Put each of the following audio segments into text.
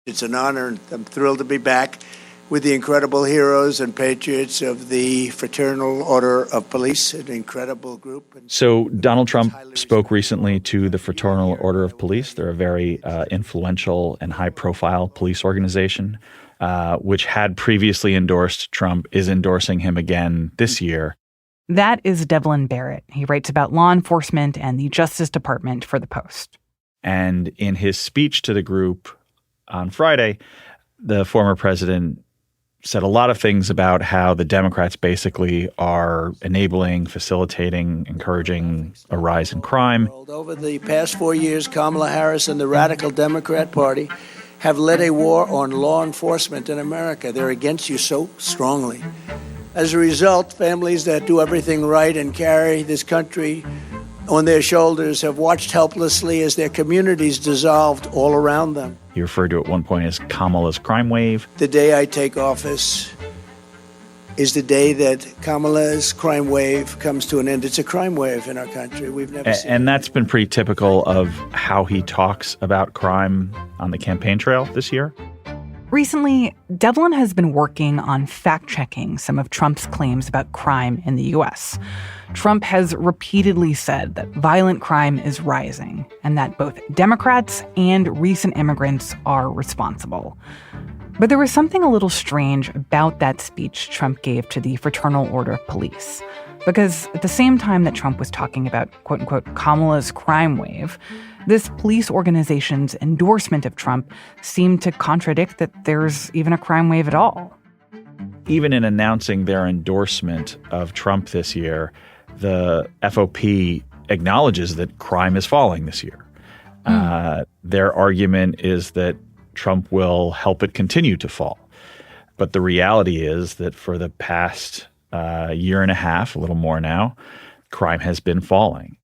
It's an honor, and I'm thrilled to be back with the incredible heroes and patriots of the Fraternal Order of Police, an incredible group. So Donald Trump spoke recently to the Fraternal Order of Police. They're a very influential and high-profile police organization, which had previously endorsed Trump, is endorsing him again this year. That is Devlin Barrett. He writes about law enforcement and the Justice Department for The Post. And in his speech to the group on Friday, the former president said a lot of things about how the Democrats basically are enabling, facilitating, encouraging a rise in crime. Over the past 4 years, Kamala Harris and the radical Democrat Party have led a war on law enforcement in America. They're against you so strongly. As a result, families that do everything right and carry this country on their shoulders have watched helplessly as their communities dissolved all around them. He referred to it at one point as Kamala's crime wave. The day I take office is the day that Kamala's crime wave comes to an end. It's a crime wave in our country. We've never seen And that's been pretty typical of how he talks about crime on the campaign trail this year. Recently, Devlin has been working on fact-checking some of Trump's claims about crime in the U.S. Trump has repeatedly said that violent crime is rising and that both Democrats and recent immigrants are responsible. But there was something a little strange about that speech Trump gave to the Fraternal Order of Police. Because at the same time that Trump was talking about, quote-unquote, Kamala's crime wave, this police organization's endorsement of Trump seemed to contradict that there's even a crime wave at all. Even in announcing their endorsement of Trump this year, the FOP acknowledges that crime is falling this year. Their argument is that Trump will help it continue to fall. But the reality is that for the past year and a half, a little more now, crime has been falling.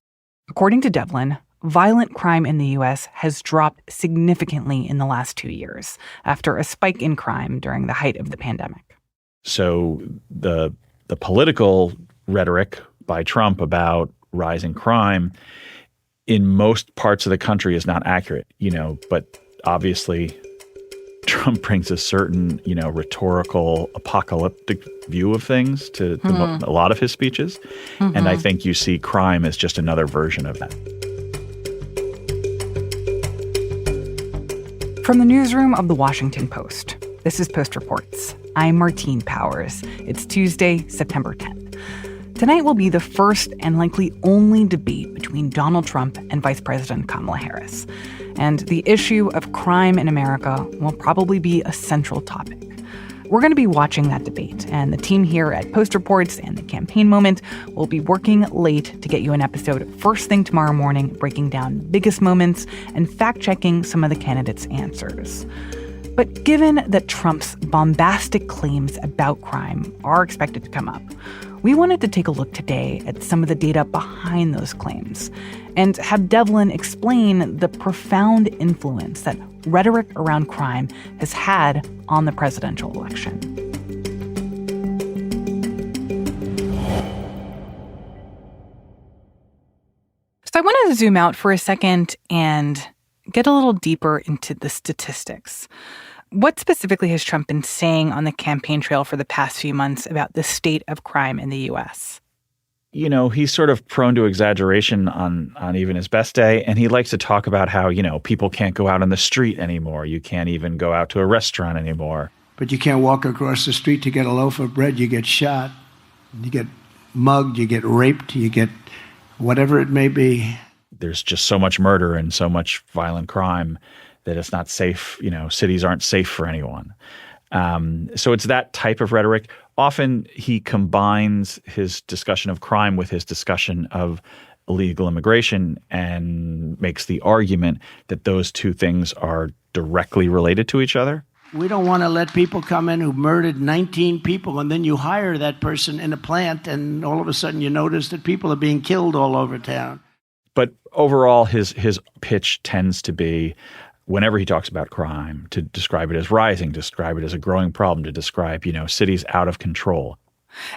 According to Devlin, violent crime in the U.S. has dropped significantly in the last 2 years after a spike in crime during the height of the pandemic. So the political rhetoric by Trump about rising crime in most parts of the country is not accurate, but obviously Trump brings a certain, rhetorical, apocalyptic view of things to a lot of his speeches. Mm-hmm. And I think you see crime as just another version of that. From the newsroom of The Washington Post, this is Post Reports. I'm Martine Powers. It's Tuesday, September 10th. Tonight will be the first and likely only debate between Donald Trump and Vice President Kamala Harris. And the issue of crime in America will probably be a central topic. We're going to be watching that debate, and the team here at Post Reports and The Campaign Moment will be working late to get you an episode first thing tomorrow morning, breaking down biggest moments and fact-checking some of the candidates' answers. But given that Trump's bombastic claims about crime are expected to come up, we wanted to take a look today at some of the data behind those claims and have Devlin explain the profound influence that rhetoric around crime has had on the presidential election. So I wanted to zoom out for a second and get a little deeper into the statistics. What specifically has Trump been saying on the campaign trail for the past few months about the state of crime in the U.S.? He's sort of prone to exaggeration on even his best day. And he likes to talk about how, people can't go out on the street anymore. You can't even go out to a restaurant anymore. But you can't walk across the street to get a loaf of bread. You get shot, you get mugged, you get raped, you get whatever it may be. There's just so much murder and so much violent crime that it's not safe. Cities aren't safe for anyone. So it's that type of rhetoric. Often he combines his discussion of crime with his discussion of illegal immigration and makes the argument that those two things are directly related to each other. We don't want to let people come in who murdered 19 people, and then you hire that person in a plant, and all of a sudden you notice that people are being killed all over town. But overall, his pitch tends to be, whenever he talks about crime, to describe it as rising, describe it as a growing problem, to describe, cities out of control.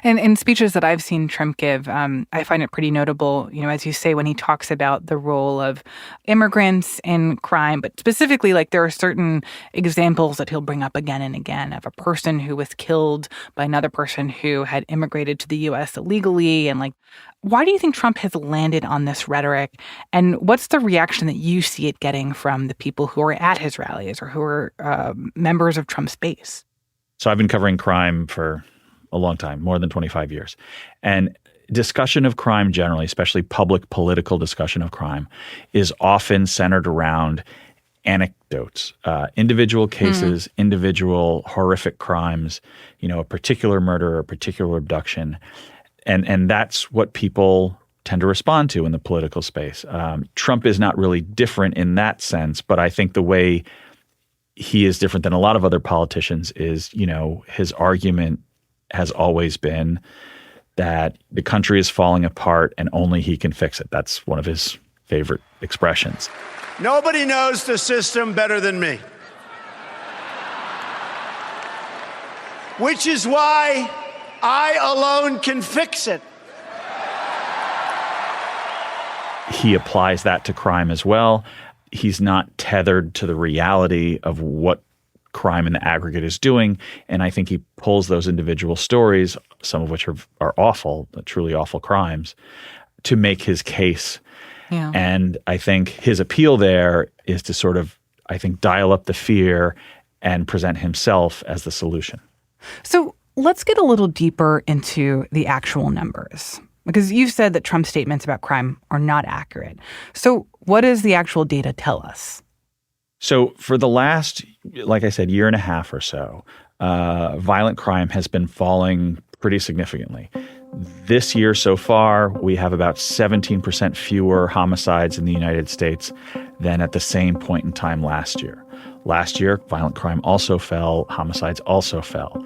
And in speeches that I've seen Trump give, I find it pretty notable, as you say, when he talks about the role of immigrants in crime, but specifically, like, there are certain examples that he'll bring up again and again of a person who was killed by another person who had immigrated to the U.S. illegally. And, like, why do you think Trump has landed on this rhetoric? And what's the reaction that you see it getting from the people who are at his rallies or who are members of Trump's base? So I've been covering crime for a long time, more than 25 years. And discussion of crime generally, especially public political discussion of crime, is often centered around anecdotes, individual cases, individual horrific crimes, a particular murder, a particular abduction. And that's what people tend to respond to in the political space. Trump is not really different in that sense, but I think the way he is different than a lot of other politicians is, his argument has always been that the country is falling apart and only he can fix it. That's one of his favorite expressions. Nobody knows the system better than me. Which is why I alone can fix it. He applies that to crime as well. He's not tethered to the reality of what crime in the aggregate is doing. And I think he pulls those individual stories, some of which are awful, truly awful crimes, to make his case. Yeah. And I think his appeal there is to sort of, dial up the fear and present himself as the solution. So let's get a little deeper into the actual numbers, because you've said that Trump's statements about crime are not accurate. So what does the actual data tell us? So for the last, like I said, year and a half or so, violent crime has been falling pretty significantly. This year so far, we have about 17% fewer homicides in the United States than at the same point in time last year. Last year, violent crime also fell, homicides also fell.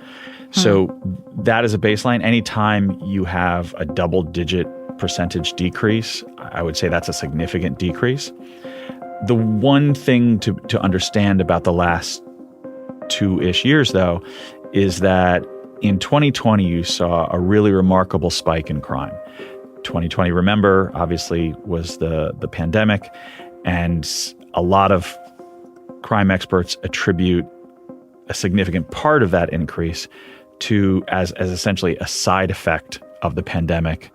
So that is a baseline. Anytime you have a double-digit percentage decrease, I would say that's a significant decrease. The one thing to understand about the last 2-ish years, though, is that in 2020, you saw a really remarkable spike in crime. 2020, remember, obviously was the pandemic, and a lot of crime experts attribute a significant part of that increase to as essentially a side effect of the pandemic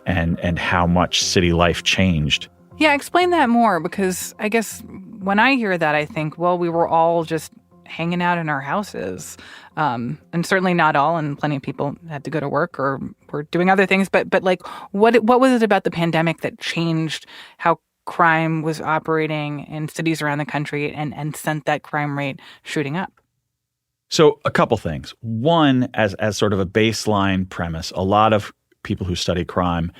and how much city life changed. Yeah, explain that more, because I guess when I hear that, I think, well, we were all just hanging out in our houses. And certainly not all, and plenty of people had to go to work or were doing other things. But like, what was it about the pandemic that changed how crime was operating in cities around the country and sent that crime rate shooting up? So a couple things. One, as sort of a baseline premise, a lot of people who study crime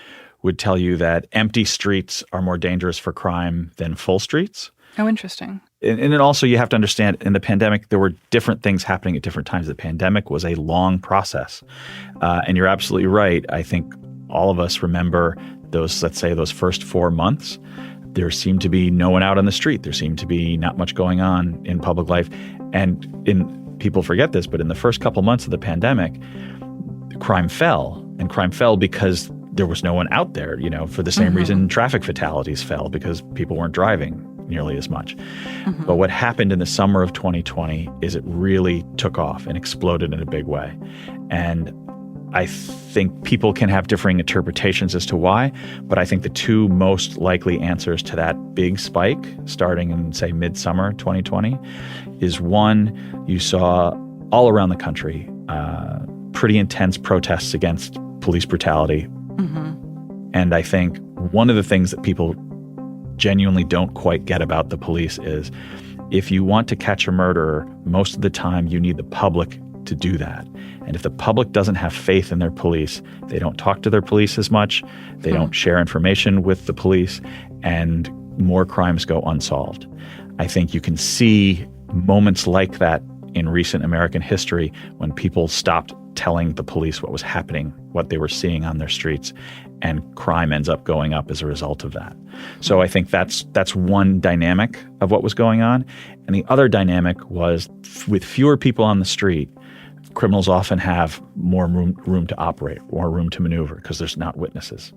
would tell you that empty streets are more dangerous for crime than full streets. Oh, interesting. And then also you have to understand, in the pandemic, there were different things happening at different times. The pandemic was a long process. And you're absolutely right. I think all of us remember those, let's say, those first 4 months. There seemed to be no one out on the street. There seemed to be not much going on in public life. And people forget this, but in the first couple months of the pandemic, crime fell. And crime fell because there was no one out there, for the same reason traffic fatalities fell, because people weren't driving nearly as much. But what happened in the summer of 2020 is it really took off and exploded in a big way. And I think people can have differing interpretations as to why, but I think the two most likely answers to that big spike starting in, say, midsummer 2020 is, one, you saw all around the country pretty intense protests against police brutality. And I think one of the things that people genuinely don't quite get about the police is, if you want to catch a murderer, most of the time you need the public to do that. And if the public doesn't have faith in their police, they don't talk to their police as much, they don't share information with the police, and more crimes go unsolved. I think you can see moments like that in recent American history when people stopped telling the police what was happening, what they were seeing on their streets, and crime ends up going up as a result of that. So I think that's one dynamic of what was going on. And the other dynamic was, with fewer people on the street, criminals often have more room to operate, more room to maneuver because there's not witnesses.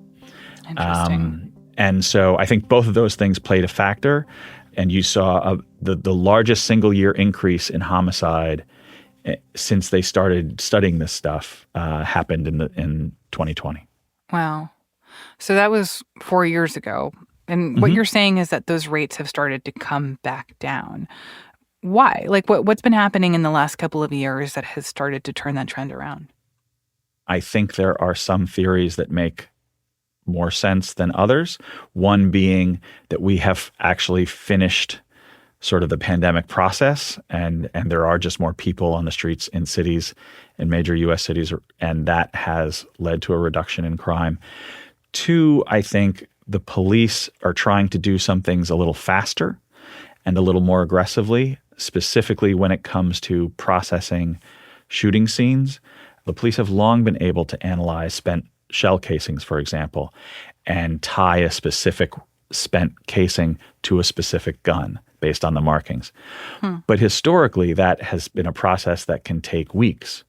Interesting. And so I think both of those things played a factor. And you saw the largest single-year increase in homicide since they started studying this stuff happened in 2020. Wow. So that was 4 years ago. And what you're saying is that those rates have started to come back down. Why? Like what's been happening in the last couple of years that has started to turn that trend around? I think there are some theories that make more sense than others. One being that we have actually finished sort of the pandemic process and there are just more people on the streets in cities, in major U.S. cities, and that has led to a reduction in crime. Two, I think the police are trying to do some things a little faster and a little more aggressively, specifically when it comes to processing shooting scenes. The police have long been able to analyze spent shell casings, for example, and tie a specific spent casing to a specific gun based on the markings. But historically, that has been a process that can take weeks.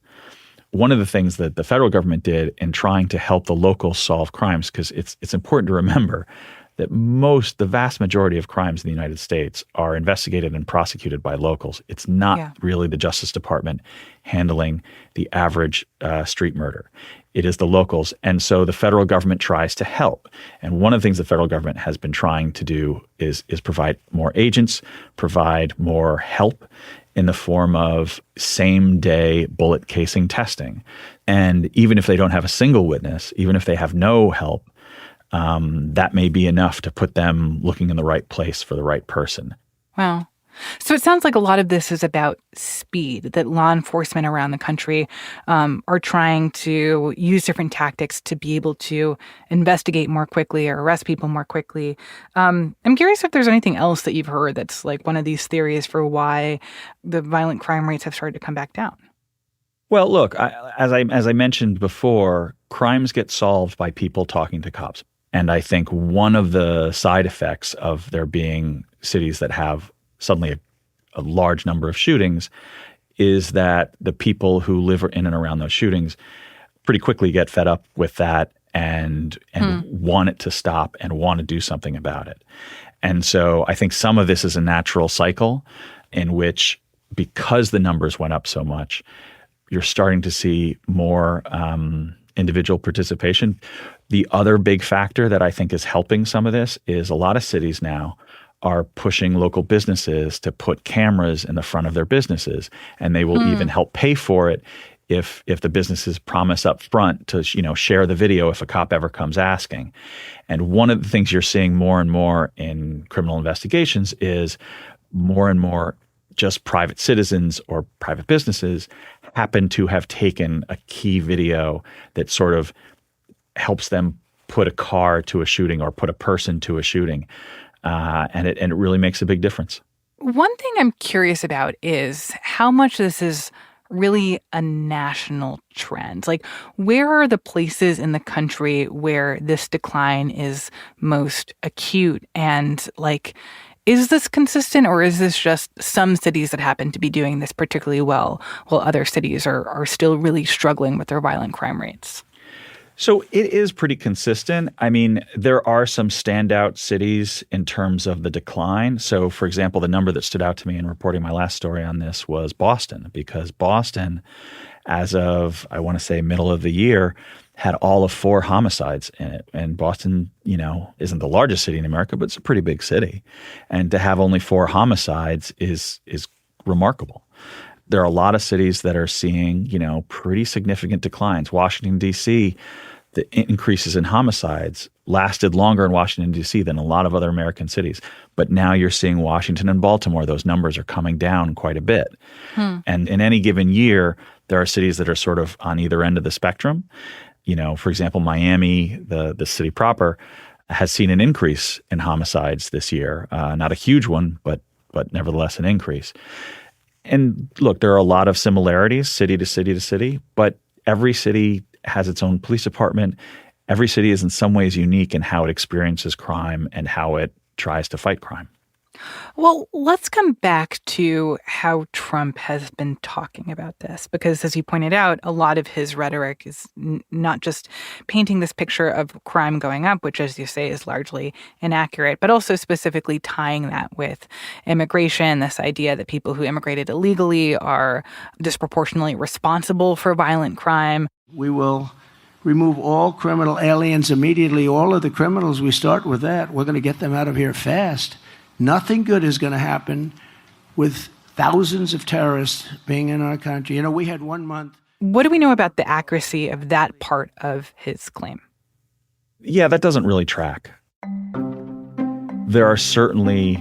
One of the things that the federal government did in trying to help the locals solve crimes, because it's important to remember that the vast majority of crimes in the United States are investigated and prosecuted by locals. It's not really the Justice Department handling the average street murder. It is the locals. And so the federal government tries to help. And one of the things the federal government has been trying to do is provide more agents, provide more help in the form of same-day bullet casing testing. And even if they don't have a single witness, even if they have no help, that may be enough to put them looking in the right place for the right person. Wow. So it sounds like a lot of this is about speed, that law enforcement around the country are trying to use different tactics to be able to investigate more quickly or arrest people more quickly. I'm curious if there's anything else that you've heard that's like one of these theories for why the violent crime rates have started to come back down. Well, look, as I mentioned before, crimes get solved by people talking to cops. And I think one of the side effects of there being cities that have suddenly a large number of shootings is that the people who live in and around those shootings pretty quickly get fed up with that and want it to stop and want to do something about it. And so I think some of this is a natural cycle in which, because the numbers went up so much, you're starting to see more individual participation. The other big factor that I think is helping some of this is a lot of cities now are pushing local businesses to put cameras in the front of their businesses, and they will even help pay for it if the businesses promise up front to share the video if a cop ever comes asking. And one of the things you're seeing more and more in criminal investigations is more and more just private citizens or private businesses happen to have taken a key video that sort of helps them put a car to a shooting or put a person to a shooting. And it really makes a big difference. One thing I'm curious about is how much this is really a national trend. Like, where are the places in the country where this decline is most acute? And is this consistent, or is this just some cities that happen to be doing this particularly well, while other cities are still really struggling with their violent crime rates? So it is pretty consistent. I mean, there are some standout cities in terms of the decline. So, for example, the number that stood out to me in reporting my last story on this was Boston, because Boston, as of, I want to say, middle of the year, had all of 4 homicides in it. And Boston, isn't the largest city in America, but it's a pretty big city. And to have only 4 homicides is remarkable. There are a lot of cities that are seeing, pretty significant declines. Washington, D.C., the increases in homicides lasted longer in Washington, D.C. than a lot of other American cities. But now you're seeing Washington and Baltimore. Those numbers are coming down quite a bit. And in any given year, there are cities that are sort of on either end of the spectrum. For example, Miami, the city proper, has seen an increase in homicides this year. Not a huge one, but nevertheless an increase. And look, there are a lot of similarities city to city to city, but every city has its own police department. Every city is in some ways unique in how it experiences crime and how it tries to fight crime. Well, let's come back to how Trump has been talking about this, because as you pointed out, a lot of his rhetoric is not just painting this picture of crime going up, which, as you say, is largely inaccurate, but also specifically tying that with immigration, this idea that people who immigrated illegally are disproportionately responsible for violent crime. We will remove all criminal aliens immediately. All of the criminals, we start with that. We're going to get them out of here fast. Nothing good is going to happen with thousands of terrorists being in our country. We had 1 month. What do we know about the accuracy of that part of his claim? Yeah, that doesn't really track. There are certainly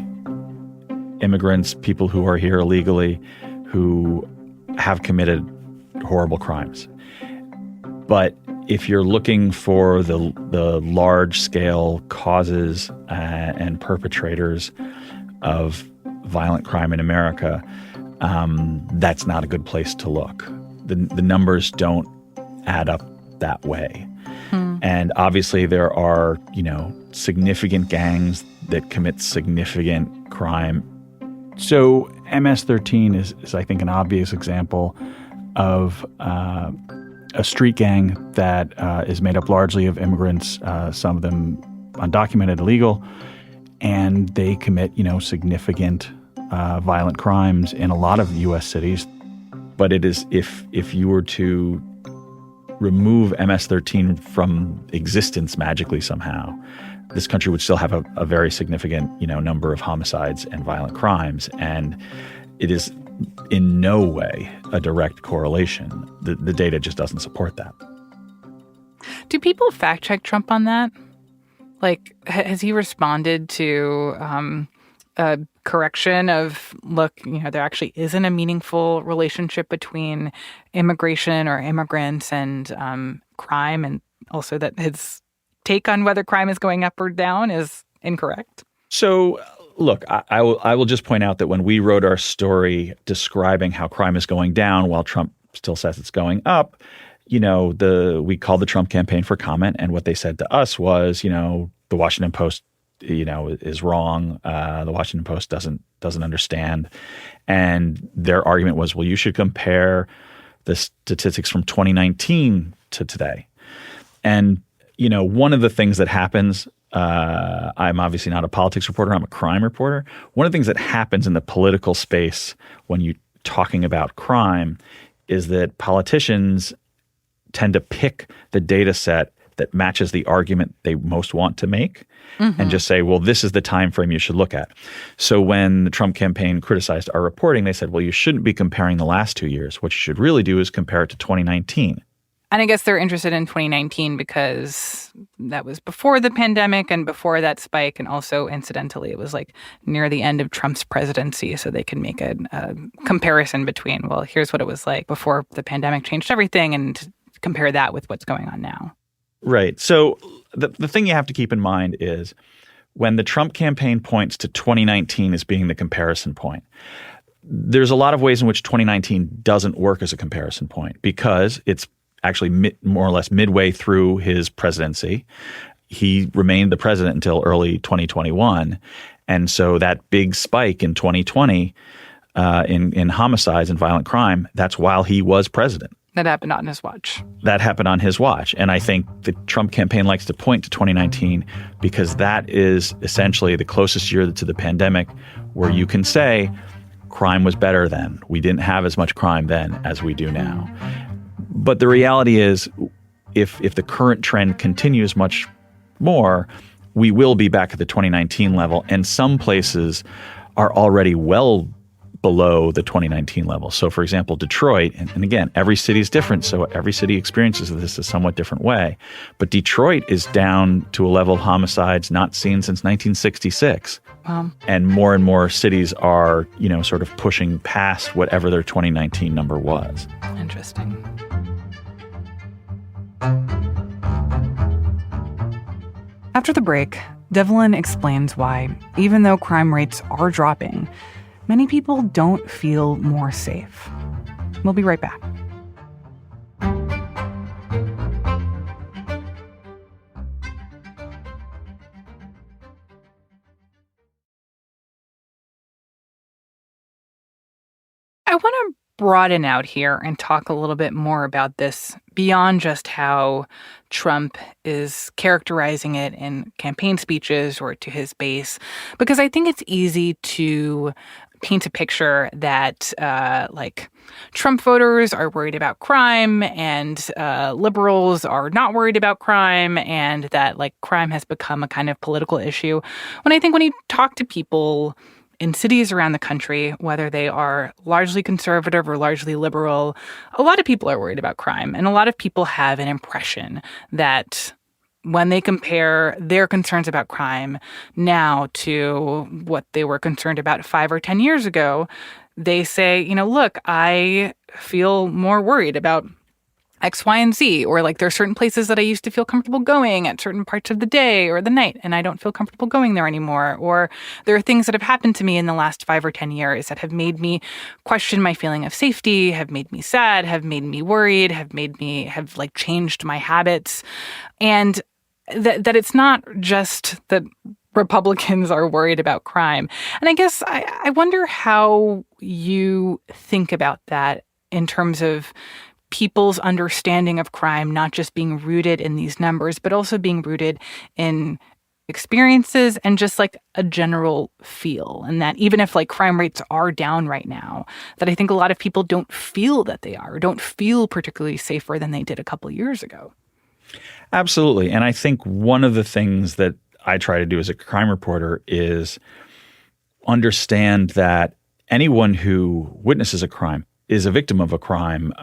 immigrants, people who are here illegally, who have committed horrible crimes. But if you're looking for the large-scale causes and perpetrators of violent crime in America, that's not a good place to look. The numbers don't add up that way. And obviously there are, significant gangs that commit significant crime. So MS-13 is I think, an obvious example of a street gang that is made up largely of immigrants, some of them undocumented, illegal, and they commit, significant violent crimes in a lot of U.S. cities. But it is if you were to remove MS-13 from existence magically somehow, this country would still have a very significant, number of homicides and violent crimes, and it is in no way a direct correlation. The data just doesn't support that. Do people fact check Trump on that? Like, has he responded to a correction of, look, there actually isn't a meaningful relationship between immigration or immigrants and crime, and also that his take on whether crime is going up or down is incorrect? So, look, I will just point out that when we wrote our story describing how crime is going down while Trump still says it's going up, we called the Trump campaign for comment, and what they said to us was, the Washington Post, is wrong. The Washington Post doesn't understand, and their argument was, well, you should compare the statistics from 2019 to today. And one of the things that happens. I'm obviously not a politics reporter. I'm a crime reporter. One of the things that happens in the political space when you're talking about crime is that politicians tend to pick the data set that matches the argument they most want to make and just say, well, this is the time frame you should look at. So when the Trump campaign criticized our reporting, they said, well, you shouldn't be comparing the last 2 years. What you should really do is compare it to 2019. And I guess they're interested in 2019 because that was before the pandemic and before that spike. And also, incidentally, it was like near the end of Trump's presidency. So they can make a comparison between, well, here's what it was like before the pandemic changed everything, and compare that with what's going on now. Right. So the thing you have to keep in mind is when the Trump campaign points to 2019 as being the comparison point, there's a lot of ways in which 2019 doesn't work as a comparison point because it's actually more or less midway through his presidency. He remained the president until early 2021. And so that big spike in 2020 in homicides and violent crime, that's while he was president. That happened on his watch. That happened on his watch. And I think the Trump campaign likes to point to 2019 because that is essentially the closest year to the pandemic where you can say crime was better then. We didn't have as much crime then as we do now. But the reality is, if the current trend continues much more, we will be back at the 2019 level. And some places are already well below the 2019 level. So, for example, Detroit, and again, every city is different. So every city experiences this a somewhat different way. But Detroit is down to a level of homicides not seen since 1966. Wow. And more cities are, sort of pushing past whatever their 2019 number was. Interesting. After the break, Devlin explains why, even though crime rates are dropping, many people don't feel more safe. We'll be right back. I want to broaden out here and talk a little bit more about this beyond just how Trump is characterizing it in campaign speeches or to his base, because I think it's easy to paint a picture that Trump voters are worried about crime and liberals are not worried about crime, and that crime has become a kind of political issue. When I think when you talk to people in cities around the country, whether they are largely conservative or largely liberal, a lot of people are worried about crime. And a lot of people have an impression that when they compare their concerns about crime now to what they were concerned about 5 or 10 years ago, they say, look, I feel more worried about X, Y, and Z, or there are certain places that I used to feel comfortable going at certain parts of the day or the night, and I don't feel comfortable going there anymore. Or there are things that have happened to me in the last 5 or 10 years that have made me question my feeling of safety, have made me sad, have made me worried, have changed my habits. And that it's not just that Republicans are worried about crime. And I guess I wonder how you think about that in terms of people's understanding of crime, not just being rooted in these numbers, but also being rooted in experiences and just a general feel. And that even if crime rates are down right now, that I think a lot of people don't feel that they are, or don't feel particularly safer than they did a couple of years ago. Absolutely. And I think one of the things that I try to do as a crime reporter is understand that anyone who witnesses a crime, is a victim of a crime,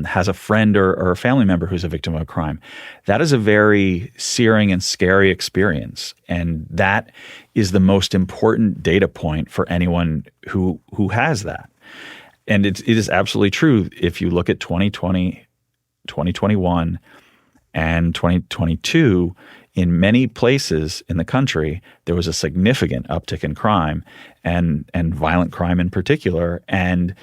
has a friend or a family member who's a victim of a crime, that is a very searing and scary experience. And that is the most important data point for anyone who has that. And it is absolutely true. If you look at 2020, 2021, and 2022, in many places in the country, there was a significant uptick in crime and violent crime in particular. And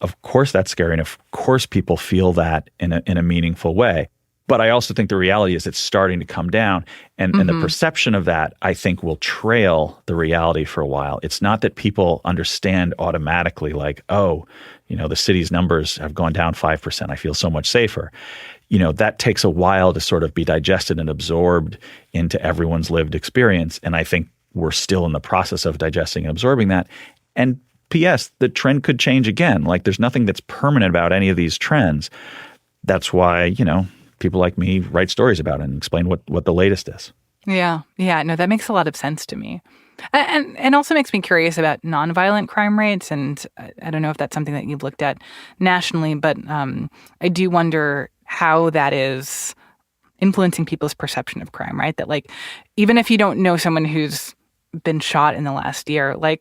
of course, that's scary. And of course, people feel that in a meaningful way. But I also think the reality is it's starting to come down. And the perception of that, I think, will trail the reality for a while. It's not that people understand automatically the city's numbers have gone down 5%. I feel so much safer. That takes a while to sort of be digested and absorbed into everyone's lived experience. And I think we're still in the process of digesting and absorbing that. And P.S., the trend could change again. There's nothing that's permanent about any of these trends. That's why, people like me write stories about it and explain what the latest is. Yeah. No, that makes a lot of sense to me. And also makes me curious about nonviolent crime rates. And I don't know if that's something that you've looked at nationally, but I do wonder how that is influencing people's perception of crime, right? That even if you don't know someone who's been shot in the last year, if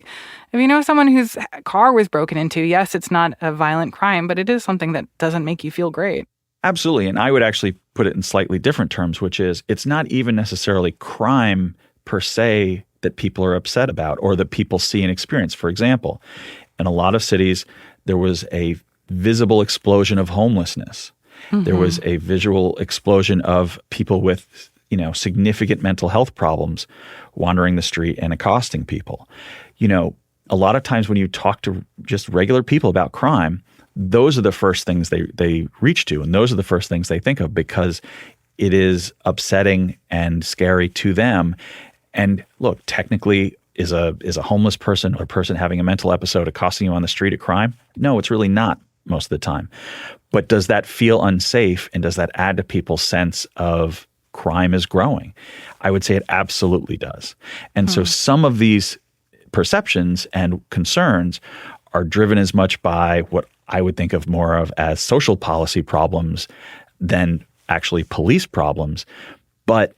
you know someone whose car was broken into, yes, it's not a violent crime, but it is something that doesn't make you feel great. Absolutely. And I would actually put it in slightly different terms, which is it's not even necessarily crime per se that people are upset about or that people see and experience. For example, in a lot of cities, there was a visible explosion of homelessness. Mm-hmm. There was a visual explosion of people with significant mental health problems wandering the street and accosting people. A lot of times when you talk to just regular people about crime, those are the first things they reach to, and those are the first things they think of because it is upsetting and scary to them. And look, technically, is a homeless person or a person having a mental episode accosting you on the street a crime? No, it's really not most of the time. But does that feel unsafe, and does that add to people's sense of crime is growing? I would say it absolutely does. And so some of these perceptions and concerns are driven as much by what I would think of more of as social policy problems than actually police problems. But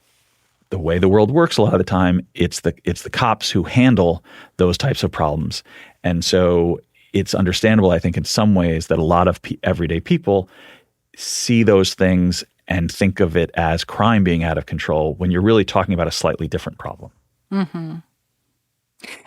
the way the world works a lot of the time, it's the cops who handle those types of problems. And so it's understandable, I think, in some ways that a lot of everyday people see those things and think of it as crime being out of control when you're really talking about a slightly different problem. Mm-hmm.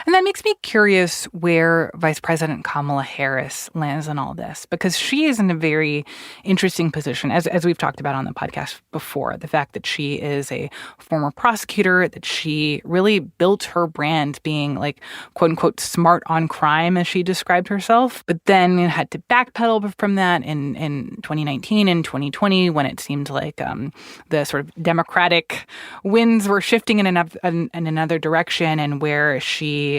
And that makes me curious where Vice President Kamala Harris lands on all this, because she is in a very interesting position, as we've talked about on the podcast before. The fact that she is a former prosecutor, that she really built her brand being like, quote unquote, smart on crime, as she described herself, but then had to backpedal from that in 2019 and 2020 when it seemed like the sort of Democratic winds were shifting in another direction, and where she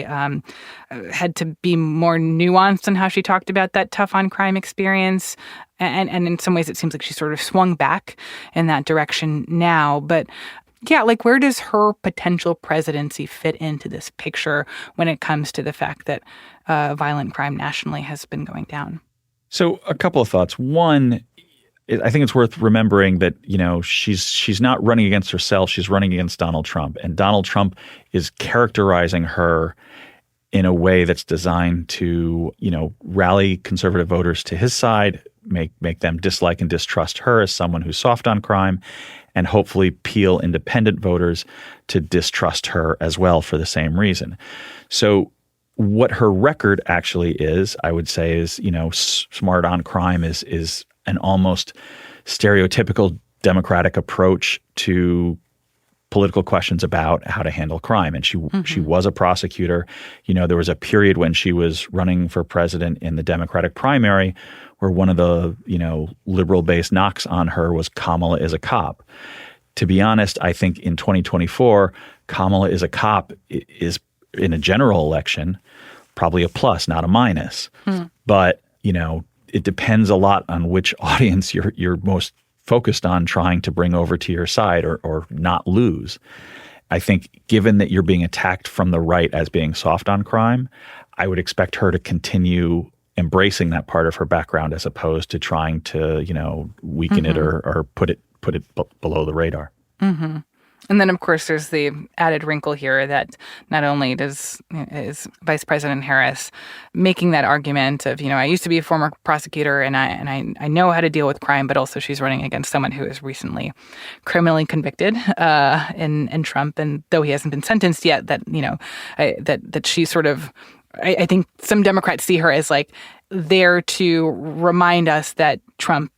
had to be more nuanced in how she talked about that tough on crime experience. And in some ways, it seems like she sort of swung back in that direction now. But yeah, like, where does her potential presidency fit into this picture when it comes to the fact that violent crime nationally has been going down? So a couple of thoughts. One, I think it's worth remembering that, she's not running against herself. She's running against Donald Trump. And Donald Trump is characterizing her in a way that's designed to, rally conservative voters to his side, make them dislike and distrust her as someone who's soft on crime, and hopefully peel independent voters to distrust her as well for the same reason. So what her record actually is, I would say, is, smart on crime is an almost stereotypical Democratic approach to political questions about how to handle crime. And she was a prosecutor. There was a period when she was running for president in the Democratic primary where one of the, liberal-based knocks on her was Kamala is a cop. To be honest, I think in 2024, Kamala is a cop is, in a general election, probably a plus, not a minus. But, it depends a lot on which audience you're most focused on trying to bring over to your side or not lose. I think given that you're being attacked from the right as being soft on crime, I would expect her to continue embracing that part of her background as opposed to trying to, weaken it or put it below the radar. Mm-hmm. And then, of course, there's the added wrinkle here that not only is Vice President Harris making that argument of, I used to be a former prosecutor and I know how to deal with crime, but also she's running against someone who is recently criminally convicted in Trump, and though he hasn't been sentenced yet, that that she sort of, I think some Democrats see her as like there to remind us that Trump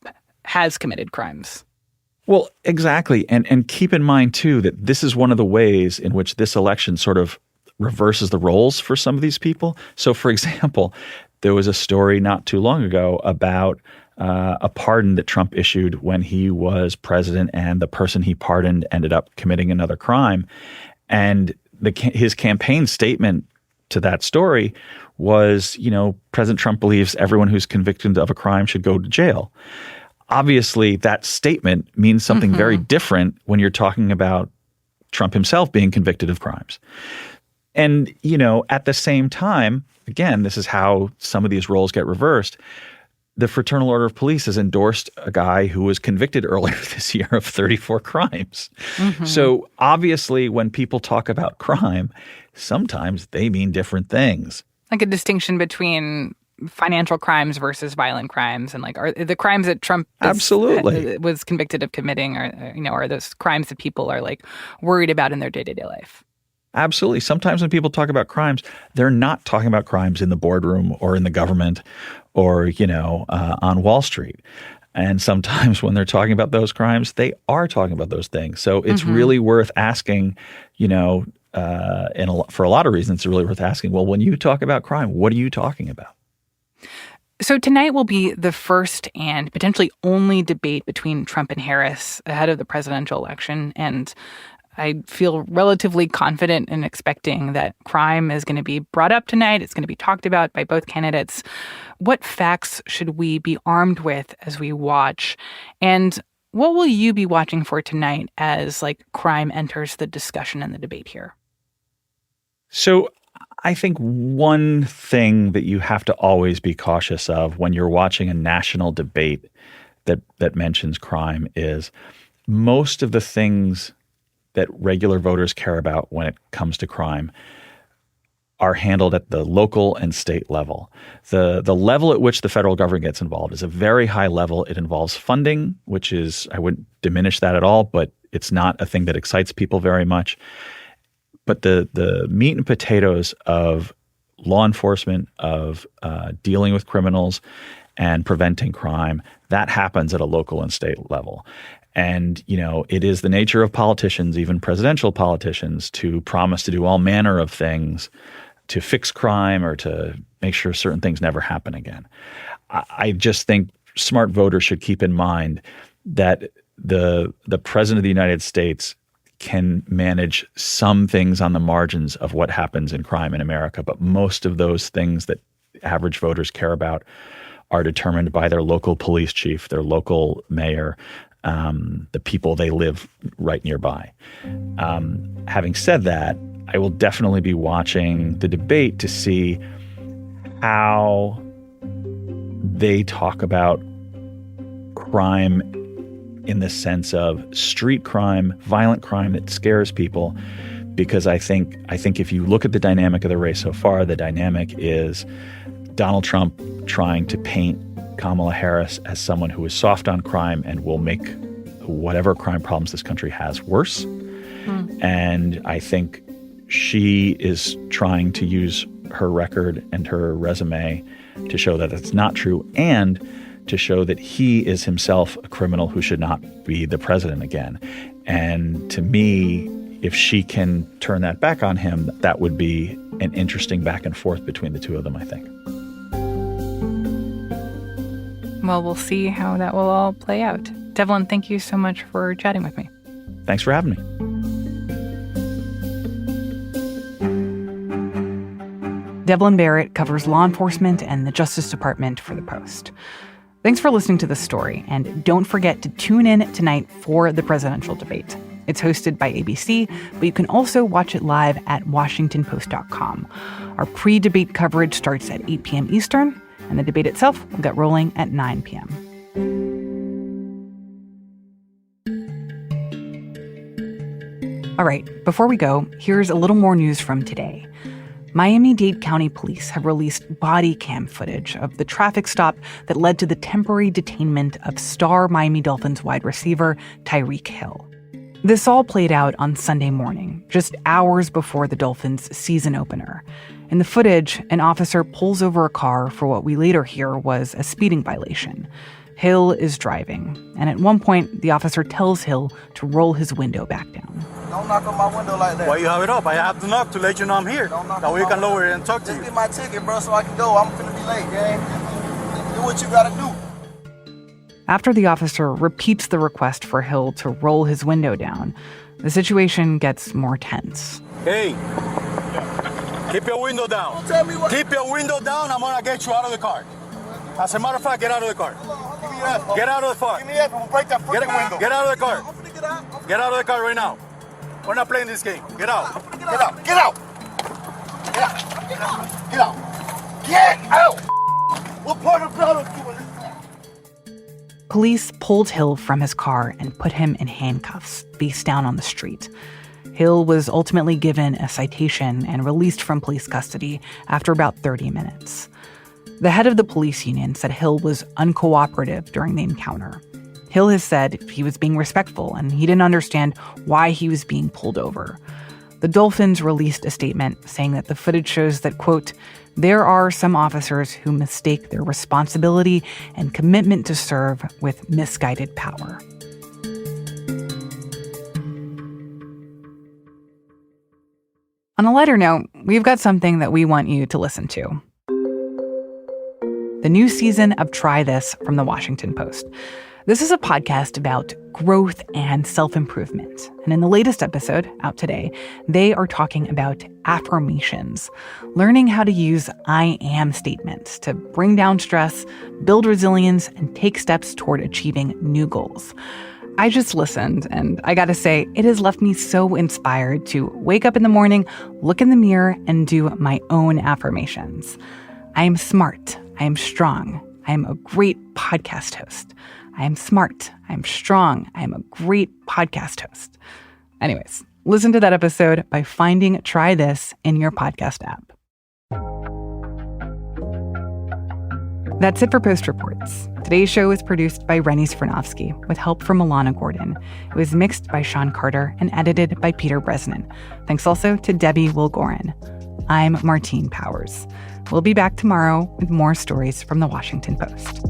has committed crimes. Well, exactly. And keep in mind, too, that this is one of the ways in which this election sort of reverses the roles for some of these people. So, for example, there was a story not too long ago about a pardon that Trump issued when he was president, and the person he pardoned ended up committing another crime. And his campaign statement to that story was, President Trump believes everyone who's convicted of a crime should go to jail. Obviously, that statement means something very different when you're talking about Trump himself being convicted of crimes. And, at the same time, again, this is how some of these roles get reversed. The Fraternal Order of Police has endorsed a guy who was convicted earlier this year of 34 crimes. So obviously, when people talk about crime, sometimes they mean different things. Like a distinction between financial crimes versus violent crimes, and like, are the crimes that Trump was convicted of committing, are those crimes that people are like worried about in their day-to-day life? Absolutely. Sometimes when people talk about crimes, they're not talking about crimes in the boardroom or in the government or, on Wall Street. And sometimes when they're talking about those crimes, they are talking about those things. So it's really worth asking, for a lot of reasons, it's really worth asking, well, when you talk about crime, what are you talking about? So tonight will be the first and potentially only debate between Trump and Harris ahead of the presidential election. And I feel relatively confident in expecting that crime is going to be brought up tonight. It's going to be talked about by both candidates. What facts should we be armed with as we watch? And what will you be watching for tonight as crime enters the discussion and the debate here? So I think one thing that you have to always be cautious of when you're watching a national debate that mentions crime is most of the things that regular voters care about when it comes to crime are handled at the local and state level. The level at which the federal government gets involved is a very high level. It involves funding, which is, I wouldn't diminish that at all, but it's not a thing that excites people very much. But the meat and potatoes of law enforcement, of dealing with criminals and preventing crime, that happens at a local and state level. And, it is the nature of politicians, even presidential politicians, to promise to do all manner of things to fix crime or to make sure certain things never happen again. I just think smart voters should keep in mind that the president of the United States can manage some things on the margins of what happens in crime in America, but most of those things that average voters care about are determined by their local police chief, their local mayor, the people they live right nearby. Having said that, I will definitely be watching the debate to see how they talk about crime in the sense of street crime, violent crime that scares people. Because I think if you look at the dynamic of the race so far, the dynamic is Donald Trump trying to paint Kamala Harris as someone who is soft on crime and will make whatever crime problems this country has worse. And I think she is trying to use her record and her resume to show that that's not true, and to show that he is himself a criminal who should not be the president again. And to me, if she can turn that back on him, that would be an interesting back and forth between the two of them, I think. Well, we'll see how that will all play out. Devlin, thank you so much for chatting with me. Thanks for having me. Devlin Barrett covers law enforcement and the Justice Department for The Post. Thanks for listening to this story, and don't forget to tune in tonight for the presidential debate. It's hosted by ABC, but you can also watch it live at WashingtonPost.com. Our pre-debate coverage starts at 8 p.m. Eastern, and the debate itself will get rolling at 9 p.m. All right, before we go, here's a little more news from today. Miami-Dade County Police have released body cam footage of the traffic stop that led to the temporary detainment of star Miami Dolphins wide receiver Tyreek Hill. This all played out on Sunday morning, just hours before the Dolphins' season opener. In the footage, an officer pulls over a car for what we later hear was a speeding violation. Hill is driving, and at one point, the officer tells Hill to roll his window back down. Don't knock on my window like that. Why you have it up? I have to knock to let you know I'm here. That way you can lower it and talk to you. Just get my ticket, bro, so I can go. I'm finna be late, gang. Do what you gotta do. After the officer repeats the request for Hill to roll his window down, the situation gets more tense. Hey, keep your window down. Don't tell me what. Keep your window down. I'm gonna get you out of the car. As a matter of fact, get out of the car. Give me your F. Get out of the car. Give me your F. I'm gonna break that fucking window. Get out of the car. I'm finna get out. Get out of the car right now. We're not playing this game. Get out. Get out. Get out. Get out. Get out. Get out. Get out. What part of blood are you doing this? Police pulled Hill from his car and put him in handcuffs, face down on the street. Hill was ultimately given a citation and released from police custody after about 30 minutes. The head of the police union said Hill was uncooperative during the encounter. Hill has said he was being respectful and he didn't understand why he was being pulled over. The Dolphins released a statement saying that the footage shows that, quote, there are some officers who mistake their responsibility and commitment to serve with misguided power. On a lighter note, we've got something that we want you to listen to. The new season of Try This from The Washington Post. This is a podcast about growth and self-improvement. And in the latest episode, out today, they are talking about affirmations, learning how to use I am statements to bring down stress, build resilience, and take steps toward achieving new goals. I just listened, and I gotta say, it has left me so inspired to wake up in the morning, look in the mirror, and do my own affirmations. I am smart. I am strong. I am a great podcast host. I am smart. I am strong. I am a great podcast host. Anyways, listen to that episode by finding Try This in your podcast app. That's it for Post Reports. Today's show was produced by Rennie Svirnovsky with help from Alana Gordon. It was mixed by Sean Carter and edited by Peter Bresnan. Thanks also to Debbie Wilgorin. I'm Martine Powers. We'll be back tomorrow with more stories from the Washington Post.